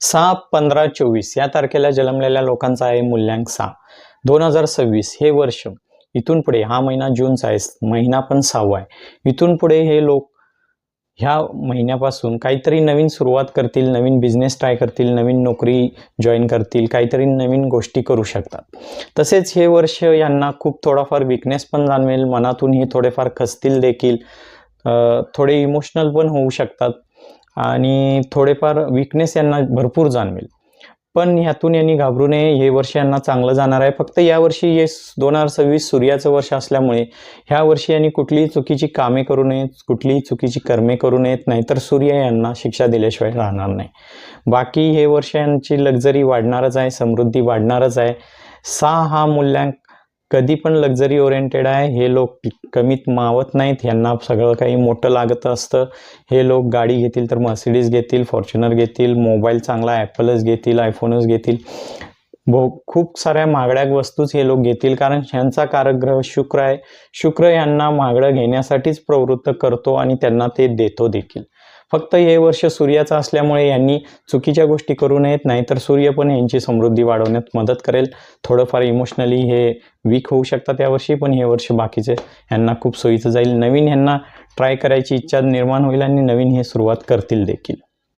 6/15/24 या तारखेला जन्मलेल्या लोकांचा आहे मूल्यांक 6. 2026 हे वर्ष इथून पुढे, हा महिना जूनचा आहे, महिना पण 6वा आहे. इथून पुढे हे लोक ह्या महिन्यापासून काहीतरी नवीन सुरुवात करतील, नवीन बिझनेस ट्राय करतील, नवीन नोकरी जॉईन करतील, काहीतरी नवीन गोष्टी करू शकतात. तसेच हे वर्ष यांना खूप थोडाफार वीकनेस पण जाणवेल, मनातून हे थोडेफार खचतील देखील, थोडे इमोशनल पण होऊ शकतात आणि थोडेफार वीकनेस यांना भरपूर जाणवेल. पण ह्यातून यांनी घाबरू नये, हे वर्ष यांना चांगलं जाणार आहे. फक्त यावर्षी हे 2026 सूर्याचं वर्ष असल्यामुळे ह्या वर्षी यांनी कुठलीही चुकीची कामे करू नयेत, कुठलीही चुकीची कर्मे करू नयेत, नाहीतर सूर्य यांना शिक्षा दिल्याशिवाय राहणार नाही. बाकी हे वर्ष यांची लक्झरी वाढणारच आहे, समृद्धी वाढणारच आहे. 6 हा मूल्यांक कधी पण लक्झरी ओरिएंटेड आहे. हे लोक कमीत मावत नाहीत, यांना सगळं काही मोठं लागत असतं. हे लोक गाडी घेतील तर मर्सिडीज घेतील, फॉर्च्युनर घेतील, मोबाईल चांगला ॲपलच घेतील, आयफोनच घेतील, खूप साऱ्या महागड्या वस्तूच हे लोक घेतील, कारण ह्यांचा कारकग्रह शुक्र आहे. शुक्र यांना महागडं घेण्यासाठीच प्रवृत्त करतो आणि त्यांना ते देतो देखील. फक्त हे वर्ष सूर्याचं असल्यामुळे यांनी चुकीच्या गोष्टी करू नयेत, नाहीतर सूर्य पण यांची समृद्धी वाढवण्यात मदत करेल. थोडंफार इमोशनली हे वीक होऊ शकतात यावर्षी, पण हे वर्ष बाकीचे यांना खूप सोयीचं जाईल. नवीन यांना ट्राय करायची इच्छा निर्माण होईल आणि नवीन हे सुरुवात करतील देखील.